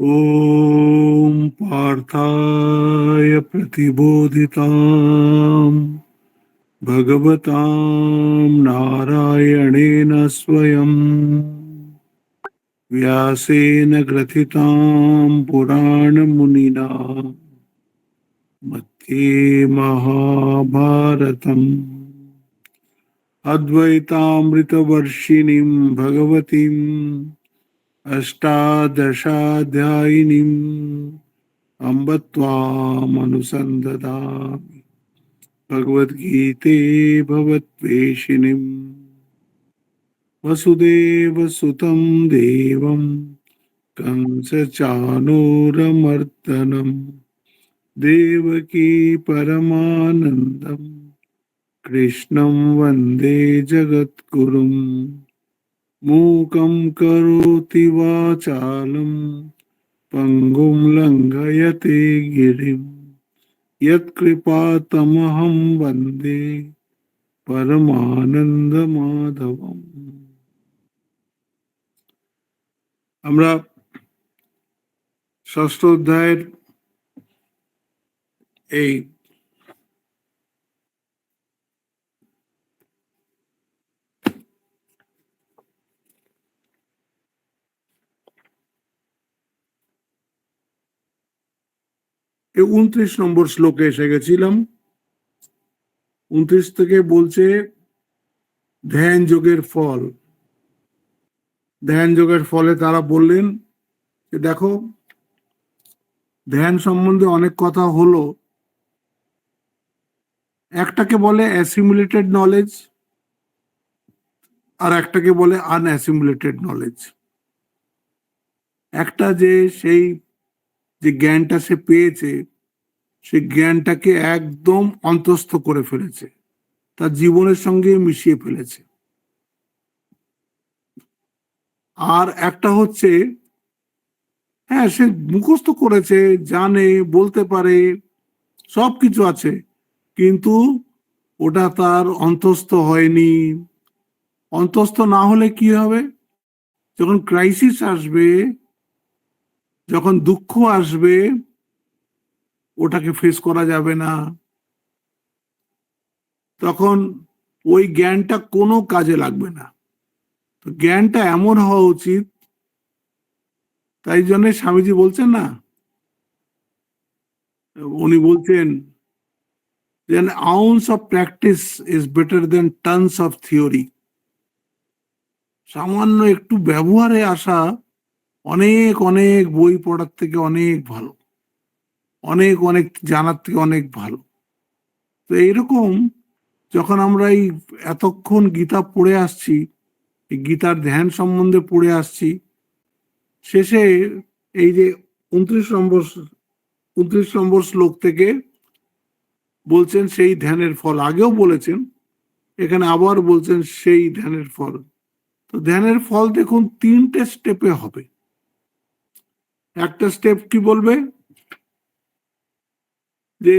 ॐ पार्थाय प्रतिबोधितां भगवतां नारायणेन स्वयं व्यासेन ग्रथितां पुराणमुनिना मध्ये महाभारतम् अद्वैतामृतवर्षिणीं भगवतीम् अष्टादशाध्यायिनीम् अम्ब त्वामनुसन्दधामि भगवद्गीते भवद्वेषिणीम् वसुदेवसुतं देवं कंसचाणूरमर्दनं देवकी परमानन्दं कृष्णं वन्दे जगद्गुरुम् मूकं करोति वाचालं पङ्गुं लङ्घयते गिरिं यत्कृपातमहं वन्दे परमानन्दमाधवम्। আমরা ষষ্ঠ অধ্যায়ের এই এই 29 নম্বর শ্লোকে এসে গেছিলাম। 29 থেকে বলছে ধ্যান যোগের ফল। ধ্যান যোগের ফলে তারা বললেন যে দেখো, ধ্যান সম্বন্ধে অনেক কথা হলো, একটাকে বলে অ্যাসিমিলেটেড নলেজ আর একটাকে বলে আনঅ্যাসিমিলেটেড নলেজ। একটা যে সেই যে জ্ঞানটা সে পেয়েছে, সেই জ্ঞানটাকে একদম অন্তঃস্থ করে ফেলেছে, তার জীবনের সঙ্গে মিশিয়ে ফেলেছে। আর একটা হচ্ছে হ্যাঁ, সে মুখস্থ করেছে, জানে, বলতে পারে, সব কিছু আছে, কিন্তু ওটা তার অন্তঃস্থ হয়নি। অন্তঃস্থ না হলে কি হবে? যখন ক্রাইসিস আসবে, যখন দুঃখ আসবে, ওটাকে ফেস করা যাবে না, তখন ওই জ্ঞানটা কোনো কাজে লাগবে না। তো জ্ঞানটা এমন হওয়া উচিত, তাই জন্য স্বামীজি বলছেন না, উনি বলছেন যে an ounce of practice is better than tons of theory। সামান্য একটু ব্যবহারে আসা অনেক অনেক বই পড়ার থেকে অনেক ভালো, অনেক অনেক জানার থেকে অনেক ভালো। তো এইরকম যখন আমরা এই এতক্ষণ গীতা পড়ে আসছি, এই গীতার ধ্যান সম্বন্ধে পড়ে আসছি, শেষে এই যে 29 নম্বর শ্লোক থেকে বলছেন সেই ধ্যানের ফল। আগেও বলেছেন, এখানে আবার বলছেন সেই ধ্যানের ফল। তো ধ্যানের ফল দেখুন 3টে স্টেপে হবে। একটা স্টেপ কি বলবে? যে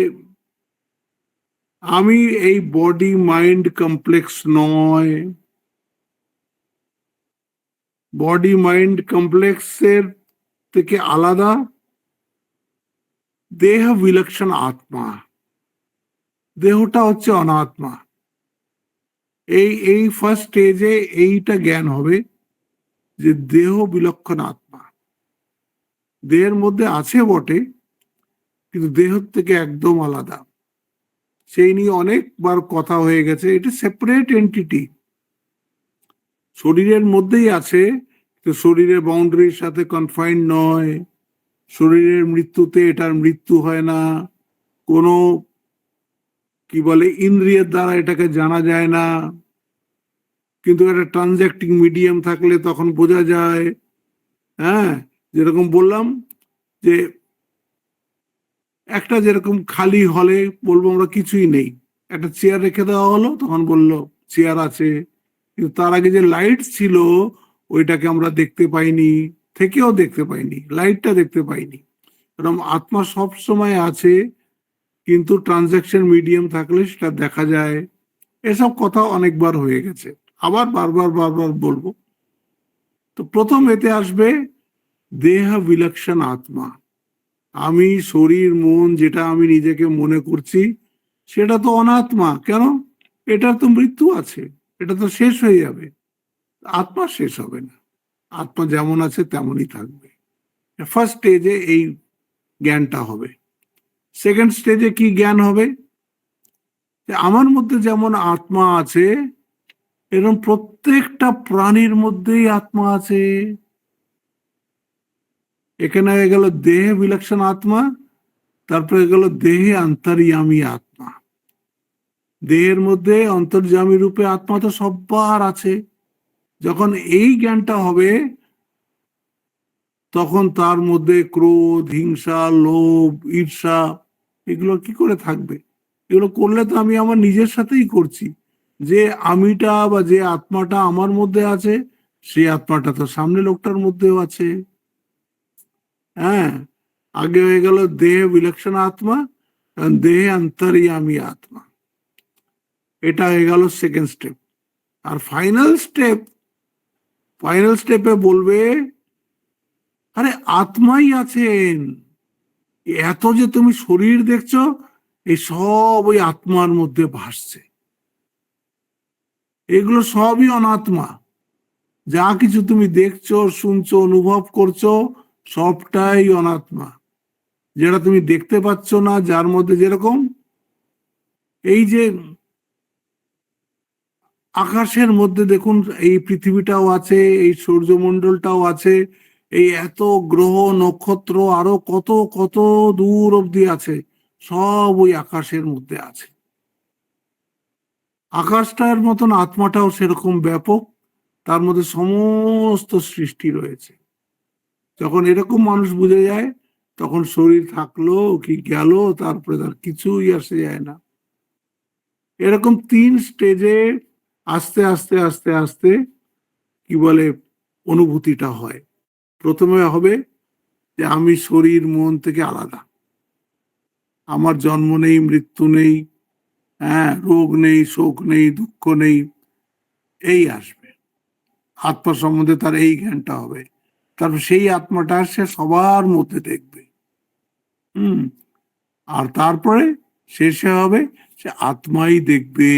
আমি এই বডি মাইন্ড কমপ্লেক্স নয়, বডি মাইন্ড কমপ্লেক্সের থেকে আলাদা, দেহ বিলক্ষণ আত্মা, দেহটা হচ্ছে অনাত্মা। এই ফার্স্ট স্টেজে এইটা জ্ঞান হবে যে দেহ বিলক্ষণ আত্মা। দেহের মধ্যে আছে বটে, কিন্তু দেহ থেকে একদম আলাদা। সেই নিয়ে অনেকবার কথা হয়ে গেছে, এটা সেপারেট এন্টিটি, শরীরের মধ্যেই আছে, তো শরীরের বাউন্ডারির সাথে কনফাইন্ড নয়। শরীরের মৃত্যুতে এটার মৃত্যু হয় না, কোনো কি বলে ইন্দ্রিয়ের দ্বারা এটাকে জানা যায় না, কিন্তু একটা ট্রানজ্যাক্টিং মিডিয়াম থাকলে তখন বোঝা যায়। হ্যাঁ, যেরকম বললাম যে একটা যেরকম খালি হলে বলবো আমরা কিছুই নেই, একটা চেয়ার রেখে দেওয়া হলো, তখন বললো চেয়ার আছে, কিন্তু তার আগে যে লাইট ছিল ওইটাকে আমরা দেখতে পাইনি, থেকেও দেখতে পাইনি, লাইটটা দেখতে পাইনি। এরকম আত্মা সব সময় আছে, কিন্তু ট্রানজ্যাকশন মিডিয়াম থাকলে সেটা দেখা যায়। এসব কথা অনেকবার হয়ে গেছে, আবার বারবার বারবার বলবো। তো প্রথম এতে আসবে দেহ বিলক্ষণ আত্মা। আমি শরীর মন যেটা আমি নিজেকে মনে করছি সেটা তো অনাত্মা। কেন? এটার তো মৃত্যু আছে, এটা তো শেষ হয়ে যাবে। আত্মা শেষ হবে না, আত্মা যেমন আছে তেমনই থাকবে। ফার্স্ট স্টেজে এই জ্ঞানটা হবে। সেকেন্ড স্টেজে কি জ্ঞান হবে? যে আমার মধ্যে যেমন আত্মা আছে, এরকম প্রত্যেকটা প্রাণীর মধ্যেই আত্মা আছে। এখানে হয়ে গেল দেহ বিলক্ষণ আত্মা, তারপরে গেল দেহে অন্তর্যামী আত্মা। দেহের মধ্যে অন্তর্যামী রূপে আত্মা তো সবার আছে। যখন এই জ্ঞানটা হবে, তখন তার মধ্যে ক্রোধ, হিংসা, লোভ, ঈর্ষা এগুলো কি করে থাকবে? এগুলো করলে তো আমি আমার নিজের সাথেই করছি। যে আমিটা বা যে আত্মাটা আমার মধ্যে আছে, সেই আত্মাটা তো সামনে লোকটার মধ্যেও আছে। হ্যাঁ, আগে হয়ে গেল দেহ বিলক্ষণ আত্মা, দেহে অন্তর্যামী আত্মা। এটা হয়ে গেল সেকেন্ড স্টেপ। আর ফাইনাল স্টেপে বলবে, আরে আত্মাই আছেন, এত যে তুমি শরীর দেখছো, এই সব ওই আত্মার মধ্যে ভাসছে। এগুলো সবই অনাত্মা। যা কিছু তুমি দেখছো, শুনছো, অনুভব করছো, সবটাই অনাত্মা। যেটা তুমি দেখতে পাচ্ছ না, যার মধ্যে যেরকম এই যে আকাশের মধ্যে দেখুন, এই পৃথিবীটাও আছে, এই সূর্যমণ্ডলটাও আছে, এই এত গ্রহ নক্ষত্র আরো কত কত দূর অব্দি আছে, সব ওই আকাশের মধ্যে আছে। আকাশটার মতন আত্মাটাও সেরকম ব্যাপক, তার মধ্যে সমস্ত সৃষ্টি রয়েছে। যখন এরকম মানুষ বুঝে যায়, তখন শরীর থাকলো কি গেল, তারপরে তার কিছুই আসে যায় না। এরকম তিন স্টেজে আস্তে আস্তে আস্তে আস্তে কি বলে অনুভূতিটা হয়। প্রথমে হবে যে আমি শরীর মন থেকে আলাদা, আমার জন্ম নেই, মৃত্যু নেই, হ্যাঁ, রোগ নেই, শোক নেই, দুঃখ নেই, এই আসবে। আত্মা সম্বন্ধে তার এই জ্ঞানটা হবে। তারপর সেই আত্মাটা সে সবার মধ্যে দেখবে। হুম। আর তারপরে শেষে হবে সে আত্মাই দেখবে,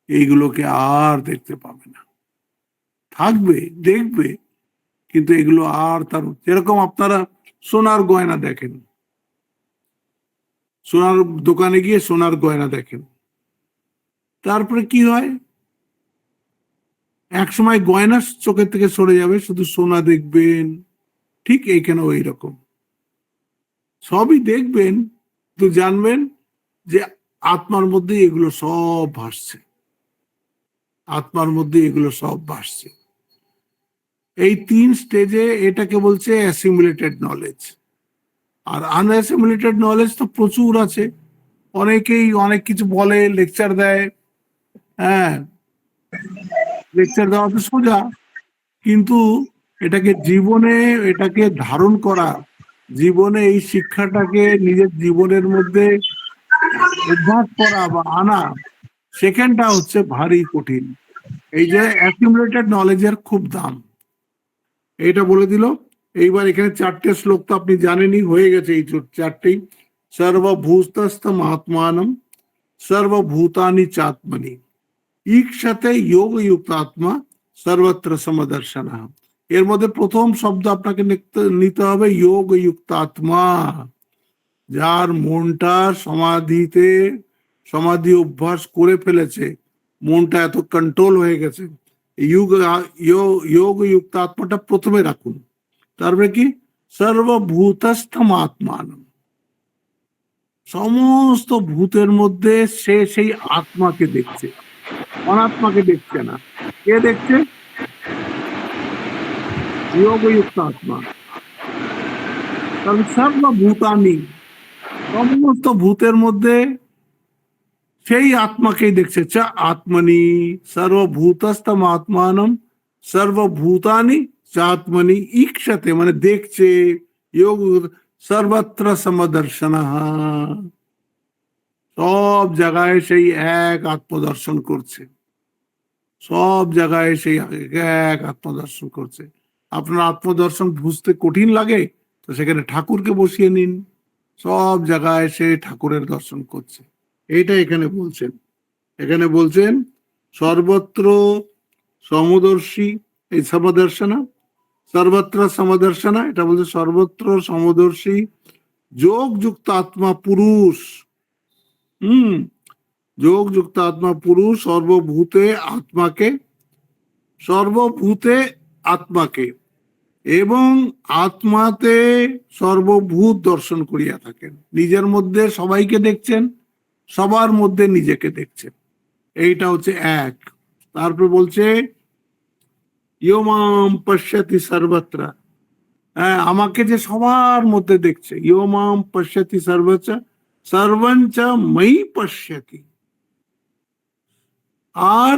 এইগুলোকে আর দেখতে পাবে না। থাকবে, দেখবে, কিন্তু এগুলো আর তার, যেরকম আপনারা সোনার গয়না দেখেন, সোনার দোকানে গিয়ে সোনার গয়না দেখেন, তারপরে কি হয়, এক সময় গয়না চোখের থেকে সরে যাবে, শুধু সোনা দেখবেন। ঠিক এইখানেও এইরকম, সবই দেখবেন, তো জানবেন যে আত্মার মধ্যে এগুলো সব ভাসছে, আত্মার মধ্যে এগুলো সব ভাসছে। এই তিন স্টেজে এটাকে বলছে অ্যাসিমুলেটেড নলেজ। আর আনঅ্যাসিমুলেটেড নলেজ তো প্রচুর আছে। অনেকেই অনেক কিছু বলে, লেকচার দেয়। হ্যাঁ, লেকচার দেওয়া তো সোজা, কিন্তু এটাকে জীবনে, এটাকে ধারণ করা, জীবনে এই শিক্ষাটাকে নিজের জীবনের মধ্যে অভ্যাস করা বা আনা, সেখানটা হচ্ছে ভারী কঠিন। এই যে অ্যাকিউমুলেটেড নলেজের খুব দাম, এইটা বলে দিল। এইবার এখানে চারটে শ্লোক তো আপনি জানেনই, হয়ে গেছে এই চারটেই। সর্বভূতস্থ মহাত্মানম সর্বভূতানি চাত্মনি ঈক্ষতে যোগ যুক্ত আত্মা সর্বত্র সমদর্শন। এর মধ্যে প্রথম শব্দ আপনাকে নিতে হবে যোগ যুক্ত আত্মা। যার মনটা সমাধিতে, সমাধি অভ্যাস করে ফেলেছে, মনটা এত কন্ট্রোল হয়ে গেছে, যোগ যুক্ত আত্মাটা প্রথমে রাখুন। তারপরে কি, সর্বভূতস্থম আত্মান, সমস্ত ভূতের মধ্যে সে সেই আত্মাকে দেখছে, অনাত্মাকে দেখছে না। কে দেখছে? যোগযুক্ত আত্মা। তাহলে সর্বভূতানি, সমস্ত ভূতের মধ্যে সেই আত্মাকেই দেখছে। চা আত্মনি সর্বভূতস্তম আত্মানম সর্বভূতানি চাত্মনি ঈক্ষতে, মানে দেখছে, যোগ সর্বত্র সমদর্শন, সব জায়গায় সেই এক আত্মদর্শন করছে, সব জায়গায় সেই এক আত্মদর্শন করছে। আপনার আত্মদর্শন বুঝতে কঠিন লাগে, তো সেখানে ঠাকুরকে বসিয়ে নিন, সব জায়গায় সে ঠাকুরের দর্শন করছে। এইটা এখানে বলছেন। এখানে বলছেন সর্বত্র সমদর্শী, এই সমদর্শনা, সর্বত্র সমদর্শনা, এটা বলছে সর্বত্র সমদর্শী যোগ যুক্ত আত্মা পুরুষ। যোগ যুক্ত আত্মা পুরুষ সর্বভূতে আত্মাকে, সর্বভূতে আত্মাকে এবং আত্মাতে সর্বভূত দর্শন করিয়া থাকেন। নিজের মধ্যে সবাইকে দেখছেন, সবার মধ্যে নিজেকে দেখছেন। এইটা হচ্ছে এক। তারপর বলছে ইয়মাম পশ্যতি সর্বত্রা, হ্যাঁ, আমাকে যে সবার মধ্যে দেখছে। ইয়মাম পশ্যতি সর্বত্র সর্বঞ্চ ময়ি পশ্যতি, আর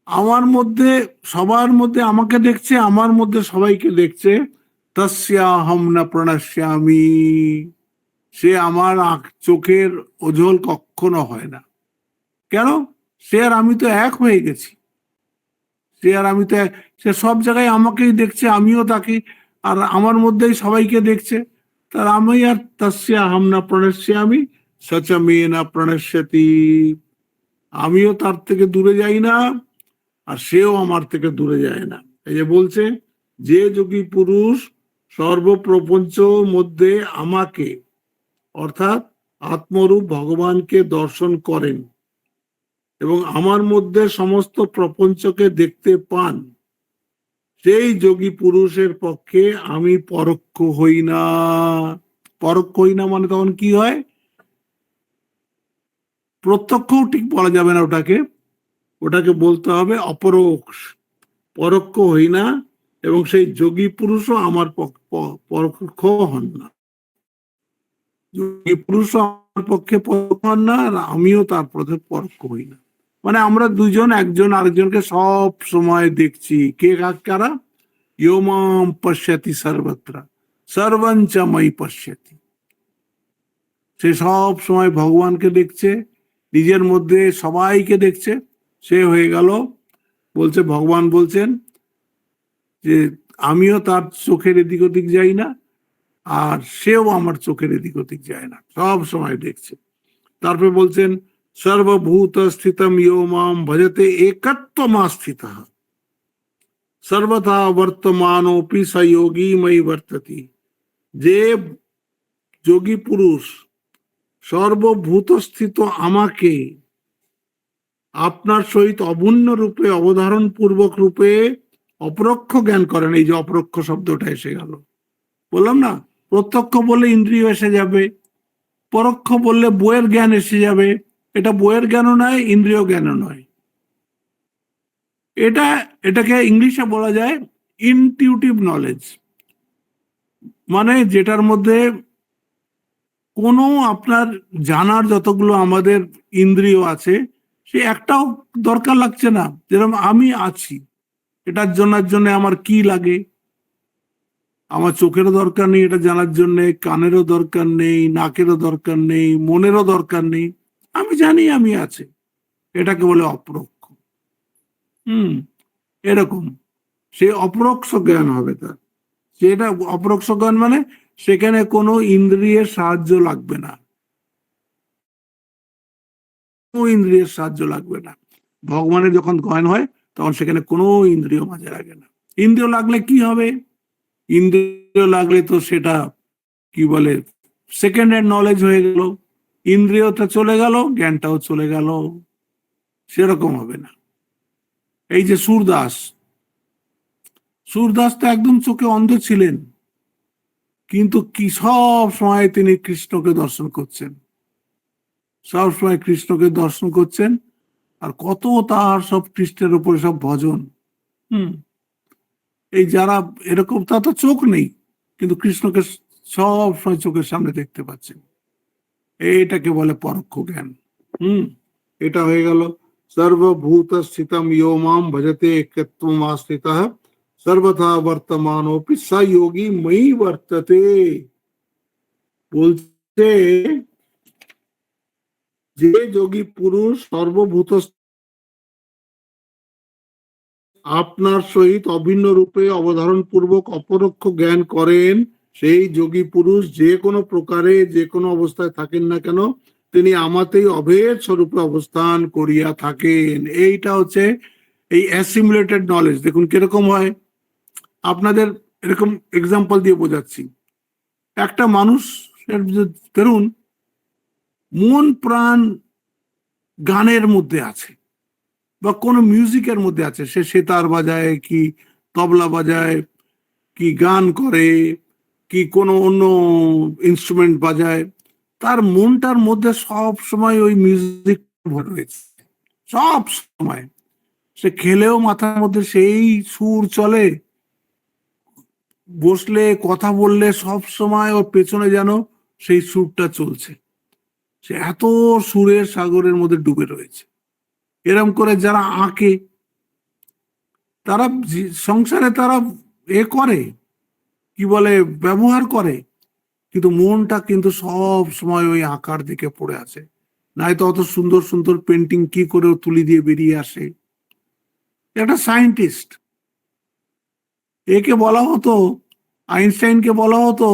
আমার মধ্যে সবার মধ্যে আমাকে দেখছে, আমার মধ্যে সবাইকে দেখছে। তস্যাহম না প্রণশ্যামি, সে আমার চোখের ওঝল কখনো হয় না। কেন? সে আর আমি তো এক হয়ে গেছি। সে আর আমি তো সে সব জায়গায় আমাকেই দেখছে, আমিও তাকে, আর আমার মধ্যেই সবাইকে দেখছে। তার আমি আর তস্যাহম না প্রণশ্যামি সচমে না প্রণশ্যতি, আমিও তার থেকে দূরে যাই না, আর সেও আমার থেকে দূরে যায় না। এই যে বলছে যে যোগী পুরুষ সর্বপ্রপঞ্চ মধ্যে আমাকে অর্থাৎ আত্মরূপ ভগবানকে দর্শন করেন এবং আমার মধ্যে সমস্ত প্রপঞ্চকে দেখতে পান, সেই যোগী পুরুষের পক্ষে আমি পরোক্ষ হই না। পরোক্ষ হই না মানে তখন কি হয়? প্রত্যক্ষও ঠিক বলা যাবে না ওটাকে, ওটাকে বলতে হবে অপরোক্ষ। পরোক্ষ হই না এবং সেই যোগী পুরুষও আমার পরোক্ষ হন না। যোগী পুরুষও আমার পক্ষে পরোক্ষ হন না, আর আমিও তার পথে পরোক্ষ হই না। মানে আমরা দুজন একজন আরেকজনকে সব সময় দেখছি। কে কারা? ইয়মাম পশ্যতি সর্বত্র সর্বঞ্চ ময়ি পশ্যতি, সে সব সময় ভগবানকে দেখছে, নিজের মধ্যে সবাইকে দেখছে। সে হয়ে গেল, বলছে ভগবান বলছেন যে আমিও তার চোখের এদিক ওদিক যাই না, আর সেও আমার চোখের এদিক ওদিক যায় না, সব সময় দেখছে। তারপরে বলছেন সর্বভূত স্থিতম ইয়ো মাম ভজতে একত্বমা স্থিত সর্বথা বর্তমানোপি স যোগী ময়ি বর্ততি, যে যোগী পুরুষ সর্বভূত স্থিত আমাকে আপনার সহিত অবুন্য রূপে অবধারণ পূর্বক রূপে অপরোক্ষ জ্ঞান করেন। এই যে অপরোক্ষ শব্দটা এসে গেল, বললাম না, প্রত্যক্ষ বললে ইন্দ্রিয় এসে যাবে, পরোক্ষ বললে বইয়ের জ্ঞান এসে যাবে। এটা বইয়ের জ্ঞানও নয়, ইন্দ্রিয় জ্ঞানও নয়। এটাকে ইংলিশে বলা যায় ইনটিউটিভ নলেজ, মানে যেটার মধ্যে কোনো আপনার জানার যতগুলো আমাদের ইন্দ্রিয় আছে সে একটাও দরকার লাগছে না। যেরকম আমি আছি, এটার জন্য আমার কি লাগে? আমার চোখেরও দরকার নেই এটা জানার জন্য, কানেরও দরকার নেই, নাকেরও দরকার নেই, মনেরও দরকার নেই। আমি জানি আমি আছে, এটাকে বলে অপরোক্ষ। এরকম সে অপরোক্ষ জ্ঞান হবে তার। সেটা অপরোক্ষ জ্ঞান মানে সেখানে কোনো ইন্দ্রিয়ের সাহায্য লাগবে না, কোনো ইন্দ্রিয়ের সাহায্য লাগবে না। ভগবানের যখন জ্ঞান হয় তখন সেখানে কোনো ইন্দ্রিয় মাঝে লাগে না। ইন্দ্রিয় লাগলে কি হবে? ইন্দ্রিয় লাগলে তো সেটা কি বলে সেকেন্ড হ্যান্ড নলেজ হয়ে গেল, ইন্দ্রিয়টা চলে গেল, জ্ঞানটাও চলে গেল। সেরকম হবে না। এই যে সুরদাস, সুরদাস তো একদম চোখে অন্ধ ছিলেন, কিন্তু কি সব সময় তিনি কৃষ্ণকে দর্শন করছেন, সব সময় কৃষ্ণকে দর্শন করছেন। আর কত তার সব কৃষ্ণের উপরে সব ভজন। হুম এই যারা এরকম, তা তো চোখ নেই কিন্তু কৃষ্ণকে সব সময় চোখের সামনে দেখতে পাচ্ছেন। এইটাকে বলে পরোক্ষ জ্ঞান। এটা হয়ে গেল সর্বভূত স্থিতম ইয়ো মাম ভজতে একত্বমা স্থিতঃ সর্বথা বর্তমানোপি স যোগী ময়ি বর্ততে। বলছে যে যোগী পুরুষ সর্বভূত আপনার সহিত অভিন্ন রূপে অবধারণ পূর্বক অপরোক্ষ জ্ঞান করেন, সেই যোগী পুরুষ যে কোনো প্রকারে যে কোনো অবস্থায় থাকেন না কেন, তিনি আমাতেই অভেদ স্বরূপে অবস্থান করিয়া থাকেন। এইটা হচ্ছে এই অ্যাসিমুলেটেড নলেজ। দেখুন কিরকম হয়, আপনাদের এরকম এক্সাম্পল দিয়ে বোঝাচ্ছি। একটা মানুষ ধরুন মন প্রাণ গানের মধ্যে আছে বা কোনো মিউজিকের মধ্যে আছে, সে সেতার বাজায় কি তবলা বাজায় কি গান করে কি কোনো অন্য ইনস্ট্রুমেন্ট বাজায়, তার মনটার মধ্যে সব সময় ওই মিউজিক ভরে রয়েছে, সব সময়। সে খেলেও মাথার মধ্যে সেই সুর চলে, বসলে কথা বললে সব সময় ওর পেছনে যেন সেই সুরটা চলছে। সে এত সুরের সাগরের মধ্যে ডুবে রয়েছে। এরম করে যারা আঁকে, তারা সংসারে তারা করে কি বলে ব্যবহার করে, কিন্তু মনটা কিন্তু সব সময় ওই আঁকার দিকে পড়ে আছে। নাই তো অত সুন্দর সুন্দর পেন্টিং কি করে তুলি দিয়ে বেরিয়ে আসে। একটা সায়েন্টিস্ট, একে বলা হতো, আইনস্টাইনকে বলা হতো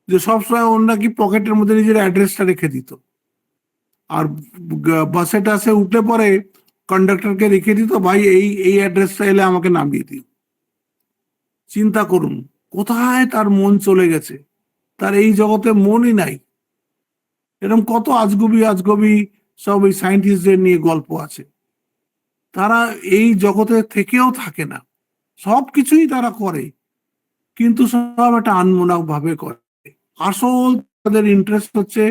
যে সবসময় ওর নাকি পকেটের মধ্যে নিজের অ্যাড্রেসটা রেখে দিত, আর বাসে টাসে উঠলে পরে কন্ডাক্টরকে রেখে দিত, ভাই এই এই অ্যাড্রেসটা এলে আমাকে নামিয়ে দিও। চিন্তা করুন কোথায় তার মন চলে গেছে, তার এই জগতে মনই নাই। এরকম কত আজগুবি আজগুবি সব এই সায়েন্টিস্টদের নিয়ে গল্প আছে। তারা এই জগতে থেকেও থাকে না, সব কিছুই তারা করে, কিন্তু সব একটা আনমনা ভাবে করে। আসল তাদের ইন্টারেস্ট হচ্ছে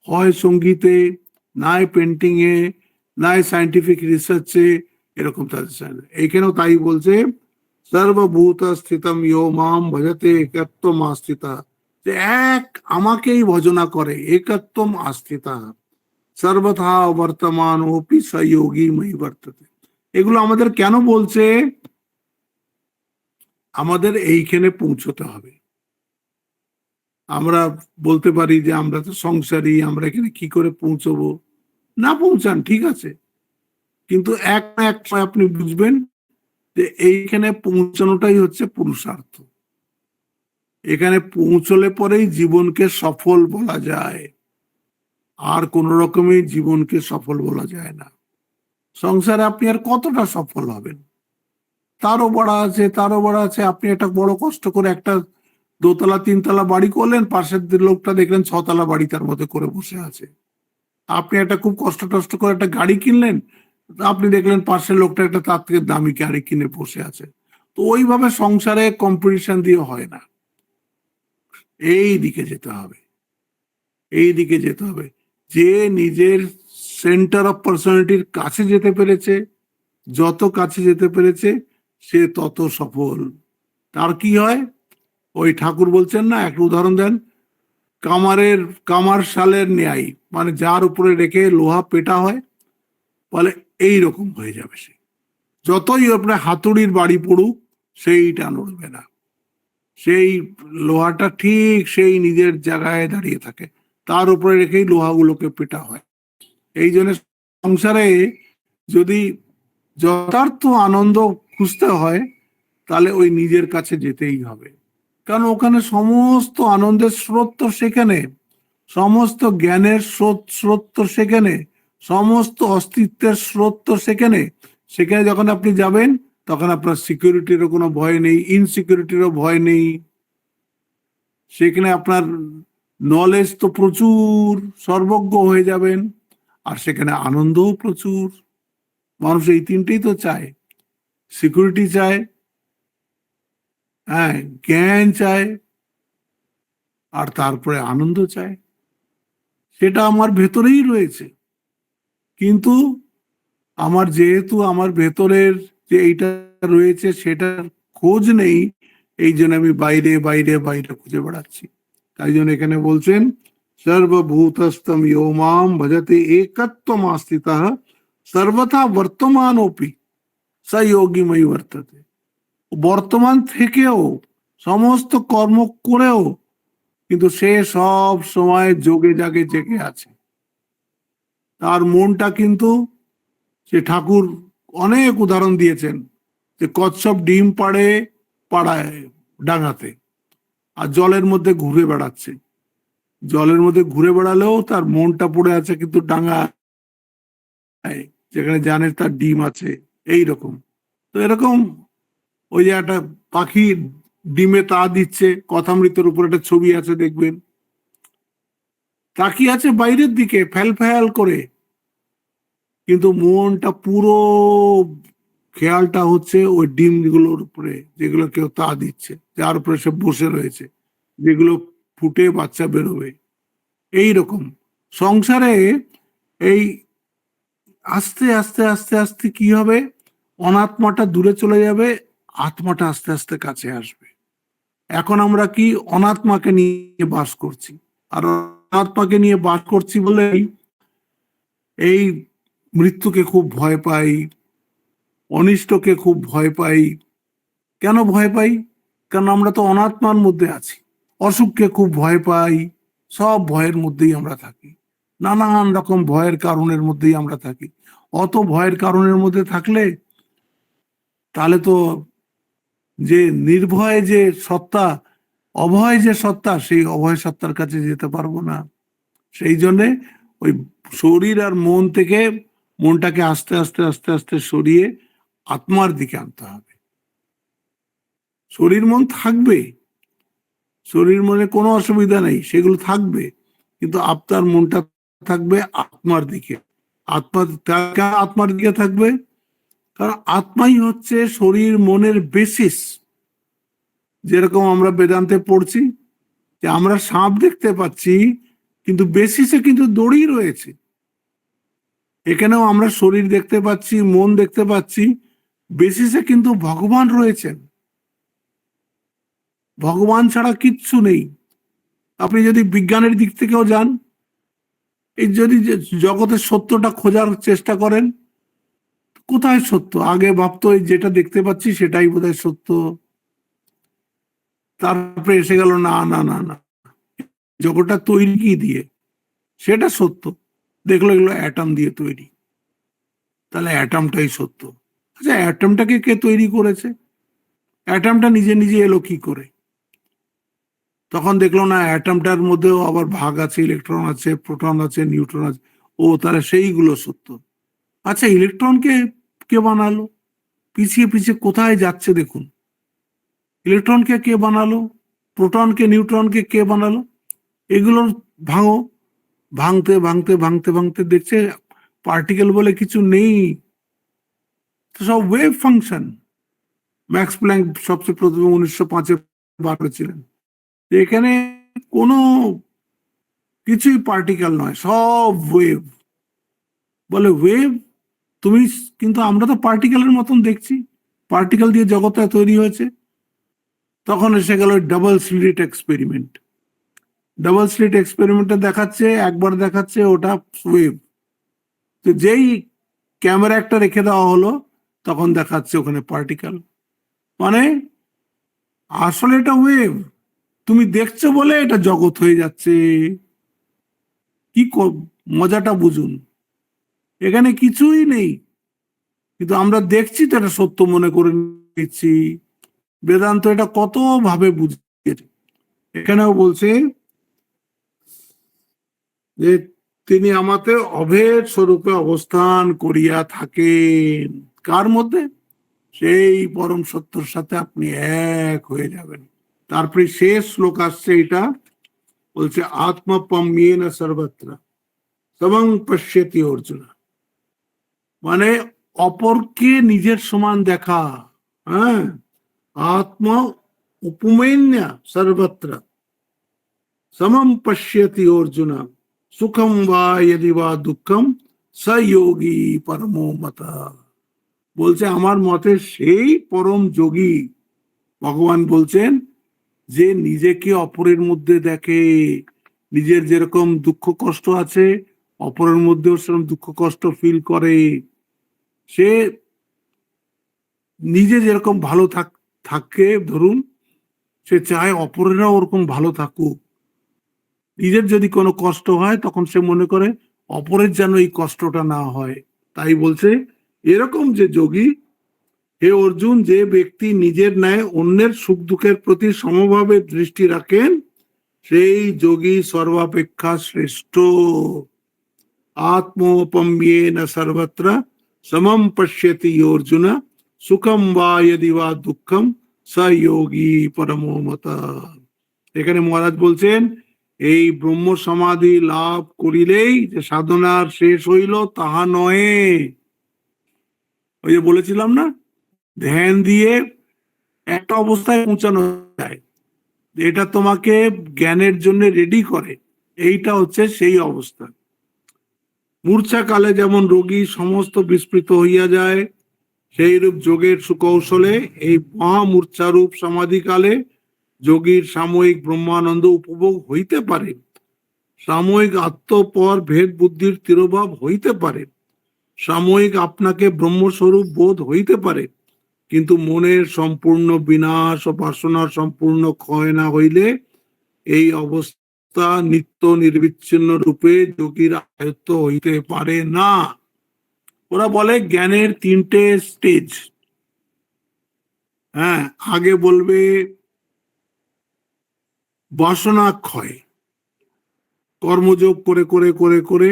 হয় সঙ্গীতে, নাই পেন্টিং এ, নাই সায়েন্টিফিক রিসার্চে, এরকম তাদের। এইখানেও তাই বলছে, সর্বভূত স্থিতম ইয়ো মাম ভজতে একত্বম আস্থিতা, যে এক আমাকেই ভজনা করে, একত্বম আস্থিতা সর্বথা বর্তমান ওপি সয়োগী ময়ী বর্ততে। এগুলো আমাদের কেন বলছে? আমাদের এইখানে পৌঁছতে হবে। আমরা বলতে পারি যে আমরা তো সংসারী, আমরা এখানে কি করে পৌঁছবো। না পৌঁছান ঠিক আছে, কিন্তু এক না এক সময় আপনি বুঝবেন যে এইখানে পৌঁছানোটাই হচ্ছে পুরুষার্থ। এখানে পৌঁছলে পরেই জীবনকে সফল বলা যায়, আর কোন রকমই জীবনকে সফল বলা যায় না। সংসারে আপনি আর কতটা সফল হবেন? তারও বড় আছে, তারও বড় আছে। আপনি একটা বড় কষ্ট করে একটা দোতলা তিনতলা বাড়ি করলেন, পাশের লোকটা দেখলেন ছতলা বাড়ি তার মধ্যে করে বসে আছে। আপনি একটা খুব কষ্ট টষ্ট করে একটা গাড়ি কিনলেন, আপনি দেখলেন পাশের লোকটা একটা তার থেকে দামি গাড়ি কিনে বসে আছে। তো ওইভাবে সংসারে কম্পিটিশন দিয়ে হয় না। এই দিকে যেতে হবে, এই দিকে যেতে হবে। যে নিজের সেন্টার অফ পার্সোনালিটির কাছে যেতে পেরেছে, যত কাছে যেতে পেরেছে, সে তত সফল। তার কি হয়, ওই ঠাকুর বলছেন না, একটা উদাহরণ দেন, কামার শালের ন্যায়, মানে যার উপরে রেখে লোহা পেটা হয়, বলে এই রকম হয়ে যাবে সে। যতই আপনার হাতুড়ির বাড়ি পড়ুক, সেইটা নড়বে না। সেই লোহাটা ঠিক সেই নিজের জায়গায় দাঁড়িয়ে থাকে, তার উপরে রেখেই লোহাগুলোকে পেটা হয়। এই জন্য সংসারে যদি যথার্থ আনন্দ খুঁজতে হয়, তাহলে ওই নিজের কাছে যেতেই হবে। কারণ ওখানে সমস্ত আনন্দের স্রোত তো সেখানে, সমস্ত জ্ঞানের স্রোত তো সেখানে, সমস্ত অস্তিত্বের স্রোত তো সেখানে। সেখানে যখন আপনি যাবেন, তখন আপনার সিকিউরিটিরও কোনো ভয় নেই, ইনসিকিউরিটিরও ভয় নেই। সেখানে আপনার নলেজ তো প্রচুর, সর্বজ্ঞ হয়ে যাবেন, আর সেখানে আনন্দও প্রচুর। মানুষ এই তিনটেই তো চায়, সিকিউরিটি চায়, হ্যাঁ, জ্ঞান চায়, আর তারপরে আনন্দ চায়। সেটা আমার ভেতরেই রয়েছে, কিন্তু যেহেতু আমার ভেতরের যে এইটা রয়েছে সেটার খোঁজ নেই, এই জন্য আমি বাইরে বাইরে বাইরে খুঁজে বেড়াচ্ছি। তাই জন্য এখানে বলছেন, সর্বভূতস্তম ইয়ো মাম ভজতে একত্বম আস্থিতঃ সর্বথা বর্তমানোপি স যোগীময়ী বর্ততে। বর্তমান থেকেও, সমস্ত কর্ম করেও, কিন্তু সে সব সময় যোগে জাগে জেগে আছে। তার মনটা কিন্তু, সে ঠাকুর অনেক উদাহরণ দিয়েছেন, যে কচ্ছপ ডিম পাড়ে পাড়ায় ডাঙাতে, আর জলের মধ্যে ঘুরে বেড়াচ্ছে। জলের মধ্যে ঘুরে বেড়ালেও তার মনটা পড়ে আছে কিন্তু ডাঙায়, যেখানে জানে তার ডিম আছে। এই রকম। তো এরকম ওই যে একটা পাখি ডিমে তা দিচ্ছে, কথামৃতের উপর একটা ছবি আছে দেখবেন, তাকিয়ে আছে বাইরের দিকে ফ্যাল ফ্যাল করে, কিন্তু মনটা পুরো খেয়ালটা হচ্ছে ওই ডিমগুলোর উপরে, যেগুলো কেউ তা দিচ্ছে, যার উপরে সে বসে রয়েছে, যেগুলো ফুটে বাচ্চা বেরোবে। এই রকম সংসারে এই আস্তে আস্তে আস্তে আস্তে কি হবে, অনাত্মাটা দূরে চলে যাবে, আত্মাটা আস্তে আস্তে কাছে আসবে। এখন আমরা কি অনাত্মাকে নিয়ে বাস করছি, আর অনাত্মাকে নিয়ে বাস করছি বলেই এই মৃত্যুকে খুব ভয় পাই, অনিষ্টকে খুব ভয় পাই। কেন ভয় পাই? কারণ আমরা তো অনাত্মার মধ্যে আছি। অসুখকে খুব ভয় পাই, সব ভয়ের মধ্যেই আমরা থাকি, নানান রকম ভয়ের কারণের মধ্যেই আমরা থাকি। অত ভয়ের কারণের মধ্যে থাকলে তাহলে তো যে নির্ভয় যে সত্তা, অভয় যে সত্তা, সেই অভয় সত্তার কাছে যেতে পারবো না। সেই জন্যে ওই শরীর আর মন থেকে মনটাকে আস্তে আস্তে আস্তে আস্তে সরিয়ে আত্মার দিকে আনতে হবে। শরীর মন থাকবে, শরীর মনে কোনো অসুবিধা নেই, সেগুলো থাকবে, কিন্তু আপনার মনটা থাকবে আত্মার দিকে। আত্মার দিকে থাকবে, কারণ আত্মাই হচ্ছে শরীর মনের বেসিস। যেরকম আমরা বেদান্তে পড়ছি যে আমরা সাপ দেখতে পাচ্ছি, কিন্তু বেসিসে কিন্তু দড়ি রয়েছে। এখানেও আমরা শরীর দেখতে পাচ্ছি, মন দেখতে পাচ্ছি, বেসিসে কিন্তু ভগবান রয়েছেন। ভগবান ছাড়া কিচ্ছু নেই। আপনি যদি বিজ্ঞানের দিক থেকেও যান, এই যদি জগতের সত্যটা খোঁজার চেষ্টা করেন, কোথায় সত্য? আগে ভাবতো এই যেটা দেখতে পাচ্ছি সেটাই বোধহয় সত্য, তারপরে এসে গেল না না না না, জগৎটা তৈরি কি দিয়ে, সেটা সত্য। দেখলো এগুলো অ্যাটম দিয়ে তৈরি, তাহলে অ্যাটমটাই সত্য। আচ্ছা, অ্যাটমটাকে কে তৈরি করেছে? অ্যাটমটা নিজে নিজে এলো কি করে? তখন দেখলো না অ্যাটমটার মধ্যেও আবার ভাগ আছে, ইলেকট্রন আছে, প্রোটন আছে, নিউট্রন আছে। ও, তাহলে সেইগুলো সত্য। আচ্ছা, ইলেকট্রনকে কে বানালো? পিছিয়ে পিছিয়ে কোথায় যাচ্ছে দেখুন। ইলেকট্রনকে কে বানালো? প্রোটনকে, নিউট্রনকে কে বানালো? এগুলোর ভাঙো, ভাঙতে ভাঙতে ভাঙতে ভাঙতে দেখছে পার্টিকেল বলে কিছু নেই, সব ওয়েভ ফাংশন। ম্যাক্স প্ল্যাঙ্ক সবচেয়ে প্রথমে 1905-এ বার করেছিলেন, এখানে কোনো কিছুই পার্টিকেল নয়, সব ওয়েভ। বলে ওয়েভ তুমি, কিন্তু আমরা তো পার্টিকেলের মতন দেখছি, পার্টিকেল দিয়ে জগৎটা তৈরি হয়েছে। তখন এসে গেল double slit experiment. Double slit এক্সপেরিমেন্টে দেখাচ্ছে, একবার দেখাচ্ছে ওটা ওয়েভ, তো যেই ক্যামেরা একটা রেখে দেওয়া হলো তখন দেখাচ্ছে ওখানে পার্টিকেল। মানে আসলে এটা ওয়েভ, তুমি দেখছো বলে এটা জগৎ হয়ে যাচ্ছে। কি মজাটা বুঝুন, এখানে কিছুই নেই, কিন্তু আমরা দেখছি তো এটা সত্য মনে করে নিচ্ছি। বেদান্ত এটা কত ভাবে বুঝিয়েছে। এখানেও বলছে যে তিনি আমাতে অভেদ স্বরূপে অবস্থান করিয়া থাকেন। কার মধ্যে? সেই পরম সত্যর সাথে আপনি এক হয়ে যাবেন। তারপরে শেষ শ্লোক আসছে, এটা বলছে আত্মপম্যেন সর্বত্র সমং পশ্যতি অর্জুন। মানে অপরকে নিজের সমান দেখা। হ্যাঁ, আত্মা উপমেন্য সর্বত্র সমম পশ্যতি অর্জুন সুখম বা यदि বা দুঃখম স যোগী পরমো মতা। বলছে আমার মতে সেই পরম যোগী, ভগবান বলছেন, যে নিজেকে অপরের মধ্যে দেখে। নিজের যেরকম দুঃখ কষ্ট আছে, অপরের মধ্যেও সেরকম দুঃখ কষ্ট ফিল করে। সে নিজে যেরকম ভালো থাকে ধরুন, সে চায় অপরেরা ওরকম ভালো থাকুক। নিজের যদি কোনো কষ্ট হয় তখন সে মনে করে অপরের যেন এই কষ্টটা না হয়। তাই বলছে এরকম যে যোগী, হে অর্জুন, যে ব্যক্তি নিজের ন্যায় অন্যের সুখ দুঃখের প্রতি সমভাবে দৃষ্টি রাখেন, সেই যোগী সর্বাপেক্ষা শ্রেষ্ঠ। আত্মোপম্যেন সর্বত্র সমম পশ্যতি অর্জুন, সুখম বা যদি বা দুঃখম স যোগী পরমো মতঃ। এখানে মহারাজ বলছেন, এই ব্রহ্ম সমাধি লাভ করিলেই যে সাধনার শেষ হইল তাহা নয়। ওই যে বলেছিলাম না, ধ্যান দিয়ে একটা অবস্থায় পৌঁছানো যায়, এটা তোমাকে জ্ঞানের জন্য রেডি করে, এইটা হচ্ছে সেই অবস্থা। মূর্ছা কালে যেমন রোগী সমস্ত বিস্মৃত হইয়া যায়, সেই রূপ যোগের সুকৌশলে এই মহামূর্ছারূপ সমাধিকালে যোগীর সাময়িক ব্রহ্মানন্দ উপভোগ হইতে পারে, সাময়িক আত্মপর ভেদ বুদ্ধির তিরোভাব হইতে পারে, সাময়িক আপনাকে ব্রহ্মস্বরূপ বোধ হইতে পারে, কিন্তু মনের সম্পূর্ণ বিনাশ ও বাসনার সম্পূর্ণ ক্ষয় না হইলে এই অবস্থা নিত্য নির্বিচ্ছিন্ন রূপে যোগীর আয়ত্ত হইতে পারে না। ওরা বলে জ্ঞানের তিনটে স্টেজ। হ্যাঁ, আগে বলবে বাসনা ক্ষয়, কর্মযোগ করে করে করে করে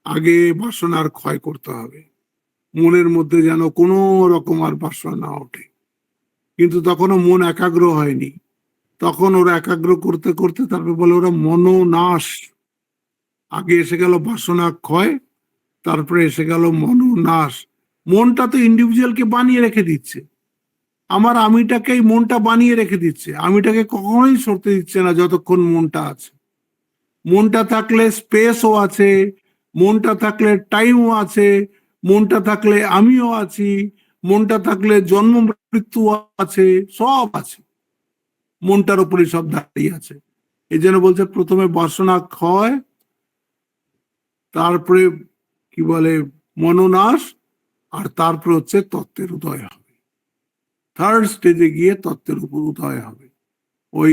আগে বাসনার ক্ষয় করতে হবে, মনের মধ্যে যেন কোনো রকম আর বাসনা না ওঠে। কিন্তু তখনও মন একাগ্র হয়নি, তখন ওরা একাগ্র করতে করতে তারপরে বলে ওরা মনোনাশ। আগে এসে গেল বাসনা ক্ষয়, তারপরে এসে গেল মনোনাশ। মনটা তো ইন্ডিভিজুয়ালকে বানিয়ে রেখে দিচ্ছে, আমার আমিটাকেই মনটা বানিয়ে রেখে দিচ্ছে, আমিটাকে কখনোই সরতে দিচ্ছে না যতক্ষণ মনটা আছে। মনটা থাকলে স্পেসও আছে, মনটা থাকলে টাইমও আছে, মনটা থাকলে আমিও আছি, মনটা থাকলে জন্ম মৃত্যু আছে, সব আছে, মনটার উপরে সব দাঁড়িয়ে আছে। এই জন্য বলছে প্রথমে বাসনা ক্ষয়, তারপরে কি বলে মনোনাশ, আর তারপরে হচ্ছে তত্ত্বের উদয় হবে। থার্ড স্টেজে গিয়ে তত্ত্বের উপর উদয় হবে। ওই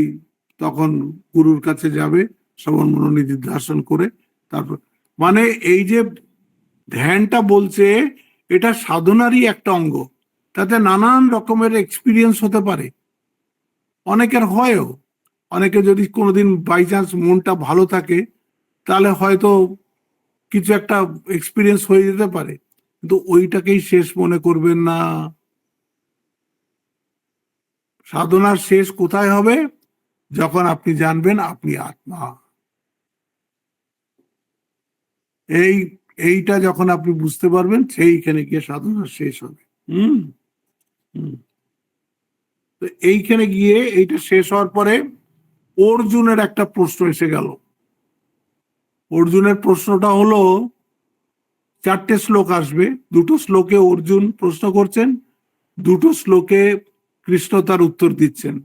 তখন গুরুর কাছে যাবে শ্রবণ মনোনিধি দর্শন করে। তারপর মানে এই যে ধ্যানটা বলছে, এটা সাধনারই একটা অঙ্গ, তাতে নানান রকমের এক্সপিরিয়েন্স হতে পারে, অনেকের হয়ও। অনেকে যদি কোনোদিন বাই চান্স মনটা ভালো থাকে, তাহলে হয়তো কিছু একটা এক্সপিরিয়েন্স হয়ে যেতে পারে, কিন্তু ওইটাকেই শেষ মনে করবেন না। সাধনার শেষ কোথায় হবে? যখন আপনি জানবেন আপনি আত্মা। এই এইটা যখন আপনি বুঝতে পারবেন, সেইখানে গিয়ে সাধনা শেষ হবে। হুম হুম। তো এইখানে গিয়ে এইটা শেষ হওয়ার পরে অর্জুনের একটা প্রশ্ন এসে গেল। অর্জুনের প্রশ্নটা হলো, চারটে শ্লোক আসবে, দুটো শ্লোকে অর্জুন প্রশ্ন করছেন, দুটো শ্লোকে কৃষ্ণ তার উত্তর দিচ্ছেন।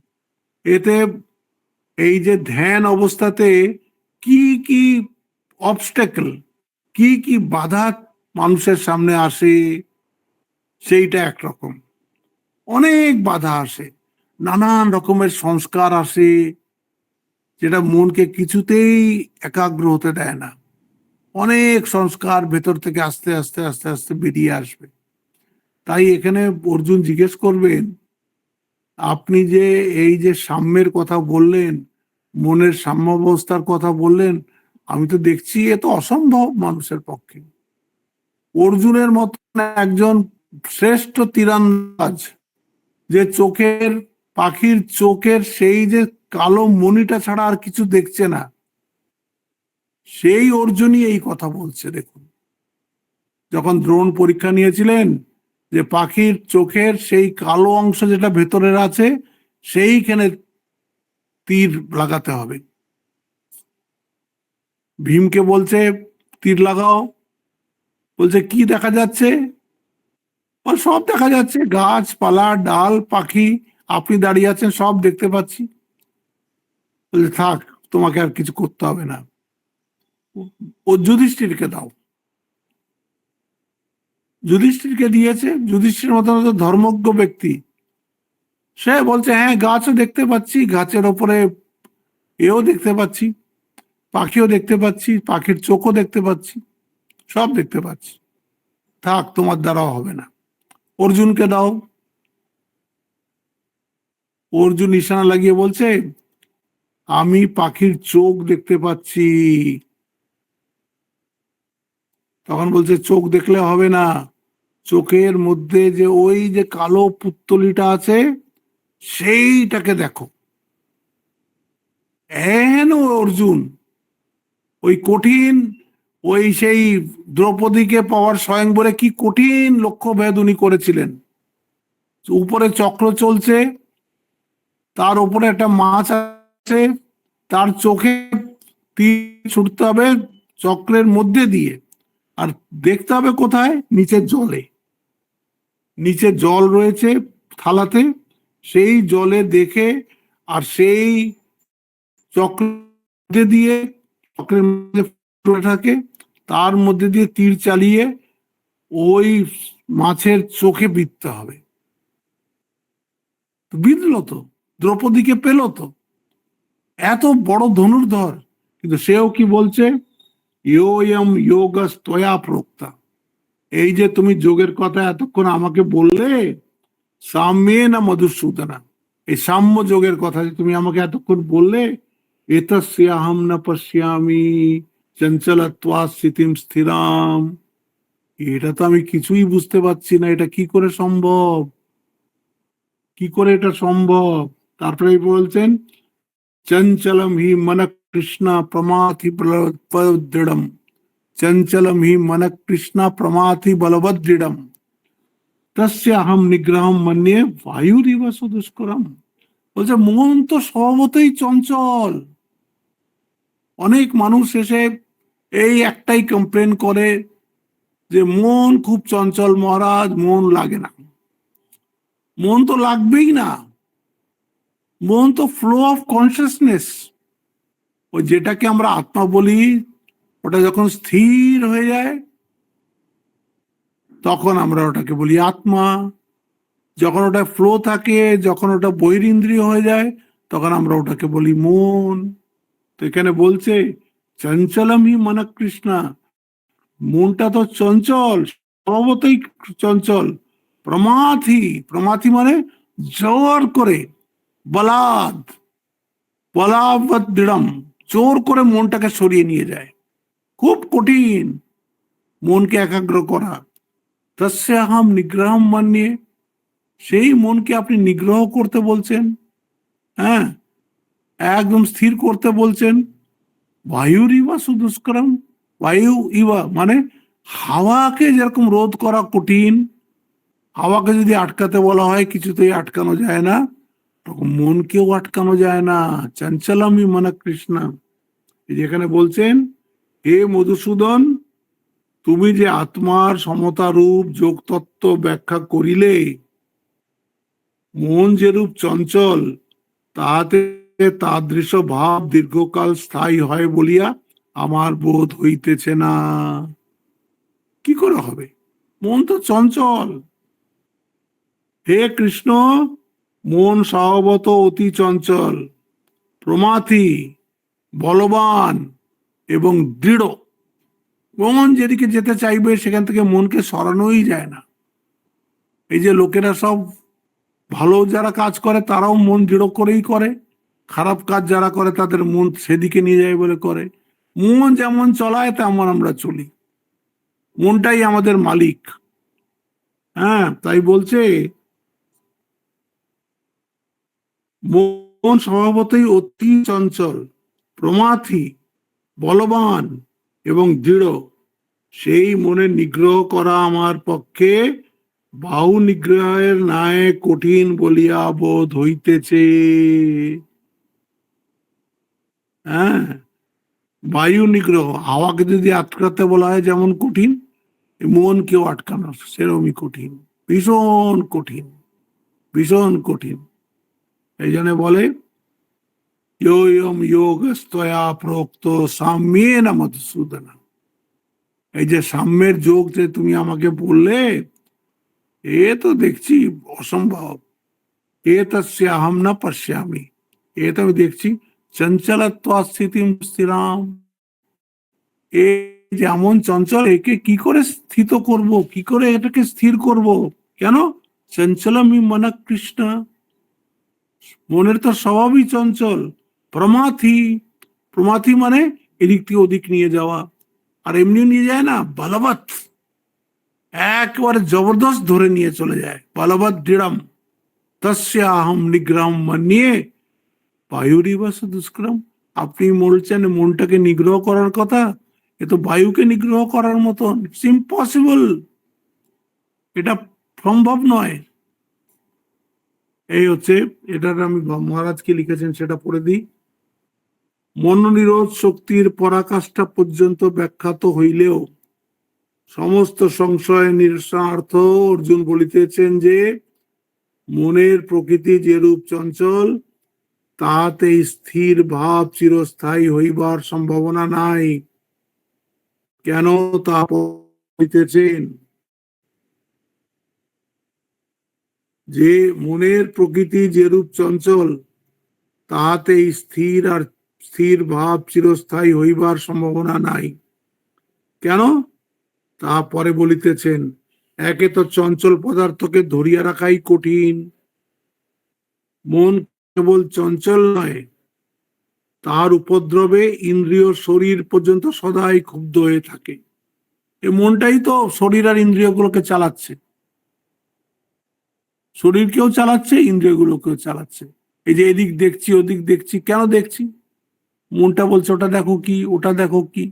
এতে এই যে ধ্যান অবস্থাতে কি কি অবস্টেকল, কি কি বাধা মানুষের সামনে আসে, সেইটা একরকম। অনেক বাধা আসে, নানান রকমের সংস্কার আসে, যেটা মনকে কিছুতেই একাগ্র হতে দেয় না। অনেক সংস্কার ভেতর থেকে আস্তে আস্তে আস্তে আস্তে বেরিয়ে আসবে। তাই এখানে অর্জুন জিজ্ঞেস করবেন, আপনি যে এই যে সাম্যের কথা বললেন, মনের সাম্যাবস্থার কথা বললেন, আমি তো দেখছি এ তো অসম্ভব মানুষের পক্ষে। অর্জুনের মতন একজন শ্রেষ্ঠ তীরন্দাজ, যে চোখের পাখির চোখের সেই যে কালো মণিটা ছাড়া আর কিছু দেখছে না, সেই অর্জুনই এই কথা বলছে। দেখুন, যখন দ্রোণ পরীক্ষা নিয়েছিলেন, যে পাখির চোখের সেই কালো অংশ যেটা ভেতরের আছে, সেইখানে তীর লাগাতে হবে। ভীমকে বলছে তীর লাগাও, বলছে কি দেখা যাচ্ছে? সব দেখা যাচ্ছে, গাছপালা ডাল পাখি, আপনি দাঁড়িয়ে আছেন সব দেখতে পাচ্ছি। বলছে থাক, তোমাকে আর কিছু করতে হবে না, ও যুধিষ্ঠিরকে দাও। যুধিষ্ঠিরকে দিয়েছে। যুধিষ্ঠির মতন ধর্মজ্ঞ ব্যক্তি, সে বলছে হ্যাঁ গাছও দেখতে পাচ্ছি, গাছের ওপরে এও দেখতে পাচ্ছি, পাখিও দেখতে পাচ্ছি, পাখির চোখও দেখতে পাচ্ছি, সব দেখতে পাচ্ছি, থাক তোমার দ্বারাও হবে না, অর্জুনকে দাও। অর্জুন নিশানা লাগিয়ে বলছে আমি পাখির চোখ দেখতে পাচ্ছি। তখন বলছে চোখ দেখলে হবে না, চোখের মধ্যে যে ওই যে কালো পুত্তলিটা আছে সেইটাকে দেখো। হেন অর্জুন, ওই কঠিন, ওই সেই দ্রৌপদীকে পাওয়ার স্বয়ংবরে কি কঠিন লক্ষ্য ভেদ উনি করেছিলেন। উপরে চক্র চলছে, তার উপরে একটা মাছ আছে, তার চোখে তীর ছুটতে হবে চক্রের মধ্যে দিয়ে, আর দেখতে হবে কোথায়, নিচের জলে, নিচে জল রয়েছে থালাতে, সেই জলে দেখে আর সেই চক্র দিয়ে, চক্রের মধ্যে থাকে, তার মধ্যে দিয়ে তীর চালিয়ে ওই মাছের চোখে বিঁধতে হবে। বিঁধল তো, দ্রৌপদীকে পেল তো, এত বড় ধনুর্ধর। কিন্তু সেও কি বলছে, ইয়োয়ম যোগস ত্বয়া প্রোক্তা, এই যে তুমি যোগের কথা এতক্ষণ আমাকে বললে, সাম্যে না মধুসূদনা, এই সাম্য যোগের কথা যে তুমি আমাকে এতক্ষণ বললে, এতস্যাহম না পশ্যামি চঞ্চলত্বা স্থিতিম স্থিরাম, এটা তো আমি কিছুই বুঝতে পারছি না, এটা কি করে সম্ভব, কি করে এটা সম্ভব। তারপরে বলছেন চঞ্চলম হি মন কৃষ্ণ প্রমাথি দৃঢ়ম, চঞ্চলম হি মন কৃষ্ণ প্রমাথি বলবৎ দৃঢ়ম, তস্য আহম নিগ্রহম মন্যে বায়ুরিব সুদুষ্করম। বলছে মন তো স্বভাবতই চঞ্চল। অনেক মানুষ এসে এই একটাই কমপ্লেন করে যে মন খুব চঞ্চল মহারাজ, মন লাগে না। মন তো লাগবেই না, মন তো ফ্লো অফ কনসিয়াসনেস। ওই যেটাকে আমরা আত্মা বলি, ওটা যখন স্থির হয়ে যায় তখন আমরা ওটাকে বলি আত্মা। যখন ওটা ফ্লো থাকে, যখন ওটা বহিরিন্দ্রিয় হয়ে যায়, তখন আমরা ওটাকে বলি মন। তো এখানে বলছে চঞ্চলম হি মন কৃষ্ণা, মনটা তো চঞ্চল, স্বভাবতই চঞ্চল। প্রমাথি, প্রমাথি মানে জোর করে, বলাদ, বলাবৎ দৃঢ়ম, জোর করে মনটাকে সরিয়ে নিয়ে যায়। খুব কঠিন মনকে একাগ্র করা। তস্য আহম নিগ্রহম মান্যে, সেই মনকে আপনি নিগ্রহ করতে বলছেন, হ্যাঁ, একদম স্থির করতে বলছেন। বায়ুর ইবা সুদুষ্করম, বায়ু ইবা মানে হাওয়াকে যেরকম রোধ করা কঠিন, হাওয়াকে যদি আটকাতে বলা হয় কিছুতেই আটকানো যায় না, তখন মনকেও আটকানো যায় না। চঞ্চলমই মন কৃষ্ণ, যেখানে বলছেন হে মধুসূদন, তুমি যে আত্মার সমতা রূপ যোগ তত্ত্ব ব্যাখ্যা করিলে, মন যেরূপ চঞ্চল, তাহাতে তাদৃশ ভাব দীর্ঘকাল স্থায়ী হয় বলিয়া আমার বোধ হইতেছে না। কি করে হবে, মন তো চঞ্চল। হে কৃষ্ণ, মন স্বভাবত অতি চঞ্চল, প্রমাথি, বলবান এবং দৃঢ়। মন যেদিকে যেতে চাইবে সেখান থেকে মনকে সরানোই যায় না। এই যে লোকেরা সব ভালো যারা কাজ করে তারাও মন দৃঢ় করেই করে, খারাপ কাজ যারা করে তাদের মন সেদিকে নিয়ে যায় বলে করে। মন যেমন চলায় তেমন আমরা চলি, মনটাই আমাদের মালিক। হ্যাঁ, তাই বলছে মন স্বভাবতই অতি চঞ্চল, প্রমাথি, বলবান এবং দৃঢ়। সেই মনে নিগ্রহ করা আমার পক্ষে বাহু নিগ্রহের ন্যায় কঠিন বলিয়া বোধ হইতেছে। হ্যাঁ, বায়ু নিগ্রহ, হাওয়াকে যদি আটকাতে বলা হয় যেমন কঠিন, মন কেউ আটকানো সেরকমই কঠিন, ভীষণ কঠিন, ভীষণ কঠিন। এই জন্য বলে ইয়োয়ম যোগস্তয়া প্রোক্ত সাম্যেন মধুসূদন, এই যে সাম্যের যোগ যে তুমি আমাকে বললে, এ তো দেখছি অসম্ভব। এ তস্য আহম না পশ্যামি, এ তো আমি দেখছি চঞ্চলত্বা স্থিতিম স্থিরাম, এ যেমন চঞ্চল, একে কি করে স্থিত করব, কি করে এটাকে স্থির করব। কেন, চঞ্চলমি মন কৃষ্ণ, মনের তো স্বভাবই চঞ্চল। প্রমাথি, প্রমাথি মানে এদিক থেকে ওদিক নিয়ে যাওয়া, আর এমনি নিয়ে যায় না, বলবৎ, একেবারে জবরদস্ত ধরে নিয়ে চলে যায়। বলবৎ দৃঢ়ম তস্যাহম নিগ্রহম মন্যে বায়ুরিবাস দুষ্করম। আপনি বলছেন মনটাকে নিগ্রহ করার কথা, এ তো বায়ুকে নিগ্রহ করার মতন, ইম্পসিবল, এটা সম্ভব নয়। এই হচ্ছে, এটা আমি মহারাজকে লিখেছেন সেটা পড়ে দিই। মনোনিরোধ শক্তির পরাকাষ্ঠা পর্যন্ত ব্যাখ্যাত হইলেও সমস্ত সংশয় নিরসনার্থ অর্জুন বলিতেছেন যে মনের প্রকৃতি যেরূপ চঞ্চল, তাহাতে স্থির ভাব চিরস্থায়ী হইবার সম্ভাবনা নাই। কেন তা বলিতেছেন যে মনের প্রকৃতি যেরূপ চঞ্চল, তাহাতে স্থির ভাব চিরস্থায়ী হইবার সম্ভাবনা নাই। কেন তা পরে বলিতেছেন। একে তো চঞ্চল পদার্থকে ধরিয়া রাখাই কঠিন। মন কেবল চঞ্চল নয়, তার উপদ্রবে ইন্দ্রিয় শরীর পর্যন্ত সদাই ক্ষুব্ধ হয়ে থাকে। এই মনটাই তো শরীর আর ইন্দ্রিয়গুলোকে চালাচ্ছে, শরীরকেও চালাচ্ছে, ইন্দ্রিয়গুলোকেও চালাচ্ছে। এই যে এদিক দেখছি ওদিক দেখছি, কেন দেখছি? মনটা বলছে ওটা দেখো কি, ওটা দেখো কি,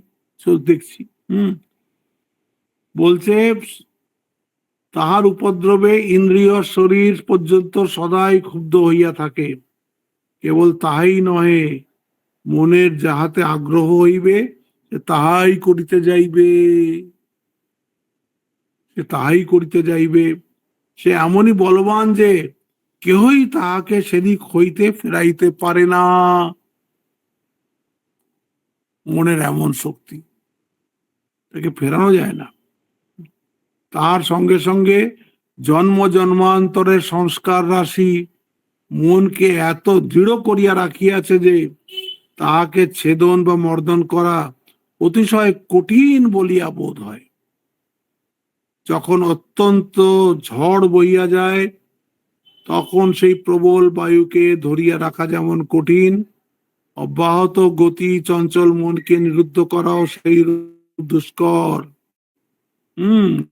সব দেখছি। বলছে তাহার উপদ্রবে ইন্দ্রিয় শরীর পর্যন্ত সদাই ক্ষুব্ধ হইয়া থাকে। কেবল তাহাই নহে, মনের যাহাতে আগ্রহ হইবে সে তাহাই করিতে যাইবে, সে তাহাই করিতে যাইবে। সে এমনই বলবান যে কেহই তাহাকে সেদিক হইতে ফেরাইতে পারে না। মনের এমন শক্তি, তাকে ফেরানো যায় না। তার সঙ্গে সঙ্গে জন্ম জন্মান্তরের সংস্কার রাশি মনকে এত দৃঢ় করিয়া রাখিয়াছে যে তাহাকে ছেদন বা মর্দন করা অতিশয় কঠিন বলিয়া বোধ হয়। যখন অত্যন্ত ঝড় বইয়া যায়, তখন সেই প্রবল বায়ুকে ধরিয়া রাখা যেমন কঠিন, অব্যাহত গতি চঞ্চল মনকে নিরুদ্ধ করাও সেই দুষ্কর।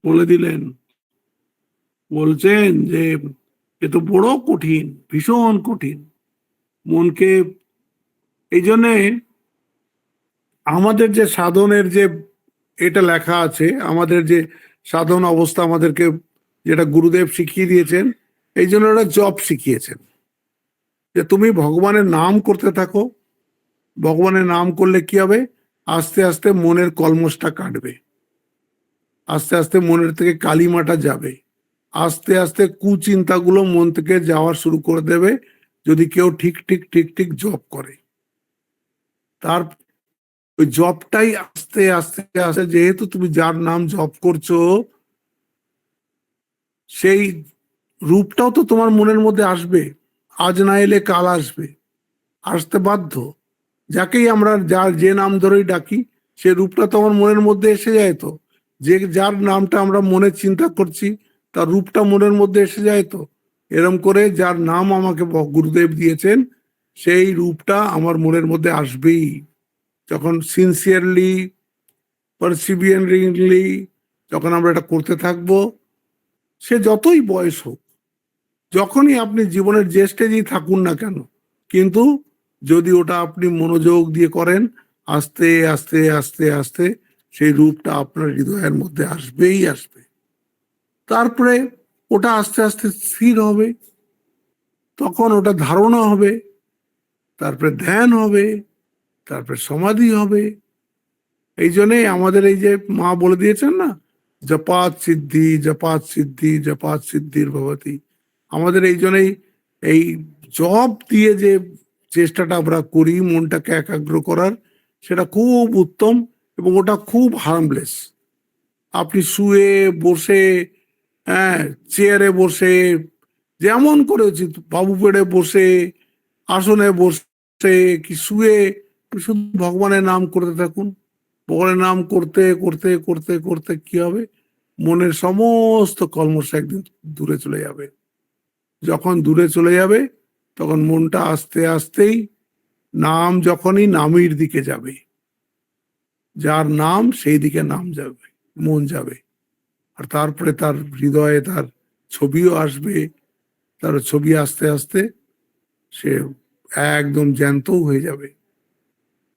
বলে দিলেন, বলছেন যে এ তো বড় কঠিন, ভীষণ কঠিন মনকে। এই জন্যে আমাদের যে সাধনের যে এটা লেখা আছে, আমাদের যে সাধন অবস্থা আমাদেরকে যেটা গুরুদেব শিখিয়ে দিয়েছেন, এই জন্য ওরা জপ শিখিয়েছেন যে তুমি ভগবানের নাম করতে থাকো। ভগবানের নাম করলে কি হবে? আস্তে আস্তে মনের কলমশটা কাটবে, আস্তে আস্তে মনের থেকে কালিমাটা যাবে, আস্তে আস্তে কুচিন্তাগুলো মন থেকে যাওয়া শুরু করে দেবে, যদি কেউ ঠিক ঠিক ঠিক ঠিক জপ করে। তার ওই জপটাই আস্তে আস্তে আস্তে, যেহেতু তুমি যার নাম জপ করছো, সেই রূপটাও তো তোমার মনের মধ্যে আসবে। আজ না এলে কাল আসবে, আসতে বাধ্য। যাকেই আমরা যে নাম ধরেই ডাকি, সে রূপটা তো আমার মনের মধ্যে এসে যায়। তো যে যার নামটা আমরা মনে চিন্তা করছি, তার রূপটা মনের মধ্যে এসে যায়। তো এরম করে যার নাম আমাকে গুরুদেব দিয়েছেন, সেই রূপটা আমার মনের মধ্যে আসবেই। যখন সিনসিয়ারলি, পারসিভিয়ারিংলি যখন আমরা এটা করতে থাকবো, সে যতই বয়স হোক, যখনই আপনি জীবনের যে স্টেজেই থাকুন না কেন, কিন্তু যদি ওটা আপনি মনোযোগ দিয়ে করেন, আস্তে আস্তে আস্তে আস্তে সেই রূপটা আপনার হৃদয়ের মধ্যে আসবেই আসবে। তারপরে ওটা আস্তে আস্তে স্থির হবে, তখন ওটা ধারণা হবে, তারপরে ধ্যান হবে, তারপরে সমাধি হবে। এই জন্যই আমাদের এই যে মা বলে দিয়েছেন না, জপাত সিদ্ধি জপাত সিদ্ধি জপাত সিদ্ধির ভবতি। আমাদের এই জন্যই এই জপ দিয়ে যে চেষ্টাটা আমরা করি মনটাকে একাগ্র করার, সেটা খুব উত্তম এবং ওটা খুব হার্মলেস। আপনি শুয়ে বসে, চেয়ারে বসে, যেমন করে উচিত, বাবু পেড়ে বসে, আসনে বসে কি শুয়ে, শুধু ভগবানের নাম করতে থাকুন। ভগবানের নাম করতে করতে করতে করতে কি হবে? মনের সমস্ত কলমশ একদিন দূরে চলে যাবে। যখন দূরে চলে যাবে, তখন মনটা আস্তে আস্তেই নাম যখনই নামের দিকে যাবে, যার নাম সেই দিকে নাম যাবে, মন যাবে। আর তারপরে তার হৃদয়ে তার ছবিও আসবে, তার ছবি আস্তে আস্তে সে একদম জ্যান্তও হয়ে যাবে।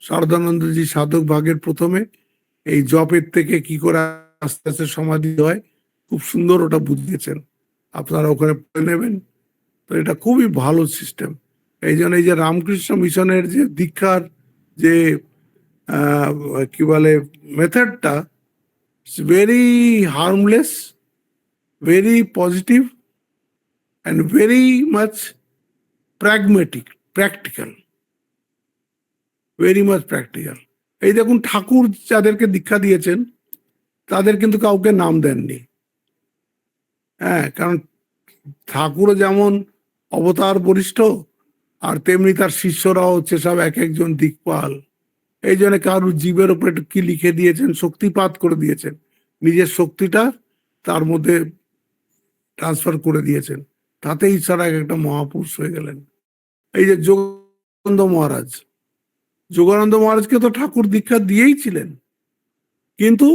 শারদানন্দজি সাধক ভাগের প্রথমে এই জপের থেকে কি করে আস্তে আস্তে সমাধি হয় খুব সুন্দর ওটা বুঝিয়েছেন, আপনারা ওখানে পড়ে নেবেন। তো এটা খুবই ভালো সিস্টেম। এই জন্য এই যে রামকৃষ্ণ মিশনের যে দীক্ষার যে কি বলে মেথডটা, very harmless, very positive and very much pragmatic, practical, very much practical. এই দেখুন ঠাকুর যাদেরকে দীক্ষা দিয়েছেন তাদের কিন্তু কাউকে নাম দেননি। হ্যাঁ, কারণ ঠাকুরও যেমন অবতার বরিষ্ঠ, আর তেমনি তার শিষ্যরাও হচ্ছে সব এক একজন দিকপাল। এই জন্য কারুর জীবের উপর একটু কি লিখে দিয়েছেন, শক্তিপাত করে দিয়েছেন, নিজের শক্তিটা তার মধ্যে ট্রান্সফার করে দিয়েছেন, তাতে ঈশ্বর এক একটা মহাপুরুষ হয়ে গেলেন। এই যে যোগানন্দ মহারাজ, যোগানন্দ মহারাজকে তো ঠাকুর দীক্ষা দিয়েই ছিলেন, কিন্তু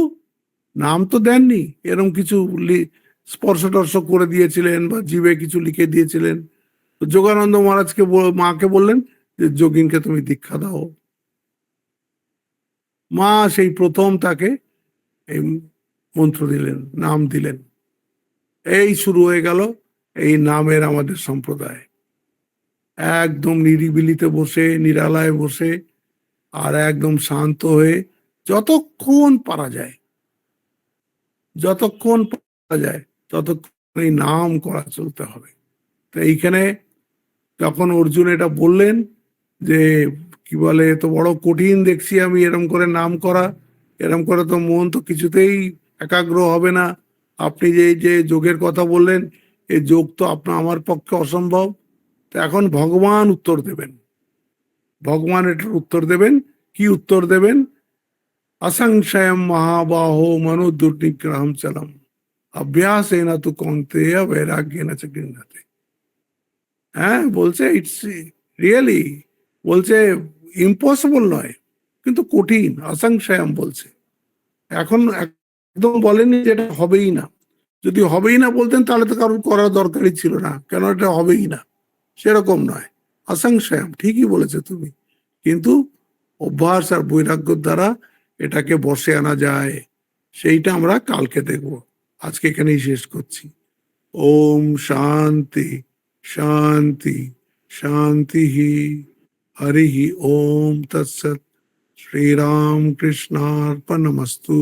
নাম তো দেননি। এরকম কিছু স্পর্শ টর্শ করে দিয়েছিলেন বা জীবে কিছু লিখে দিয়েছিলেন। তো যোগানন্দ মহারাজকে মাকে বললেন যে যোগিনকে তুমি দীক্ষা দাও। মা সেই প্রথম তাকে এই মন্ত্র দিলেন, নাম দিলেন। এই শুরু হয়ে গেল এই নামের আমাদের সম্প্রদায়। একদম নিরিবিলিতে বসে, নিরালায় বসে, আর একদম শান্ত হয়ে যতক্ষণ পারা যায়, যতক্ষণ পারা যায় ততক্ষণ এই নাম করা চলতে হবে। তো এইখানে যখন অর্জুন এটা বললেন যে কি বলে এত বড় কঠিন দেখছি আমি এরম করে নাম করা, এরম করে তো মন তো কিছুতেই একাগ্র হবে না। আপনি যে যে যোগের কথা বললেন, এই যোগ তো আমার পক্ষে অসম্ভব। তো এখন ভগবান উত্তর দেবেন, ভগবান এটার উত্তর দেবেন। কি উত্তর দেবেন? असंशयम महाबाहो मनो दुर्निग्रहम चलम अभ्यास न तो कौन्तेय वैराग्य न च गृह्णते। হ্যাঁ বলছে ইটস রিয়েলি, বলছে ইম্পসিবল নয় কিন্তু কঠিন, অসংশয়ম বলছে। এখন একদম বলেনি যে এটা হবেই না। যদি হবেই না বলতেন তাহলে তো কারোর করার দরকারই ছিল না, কেন এটা হবেই না সেরকম নয়। অসংশয়ম ঠিকই বলেছে তুমি, কিন্তু অভ্যাস আর বৈরাগ্যের দ্বারা এটাকে বসে আনা যায়, সেইটা আমরা কালকে দেখব। আজকে এখানেই শেষ করছি। ওম শান্তি শান্তি শান্তি। হরি ওম তৎসৎ। শ্রীরাম কৃষ্ণার্পণমস্তু।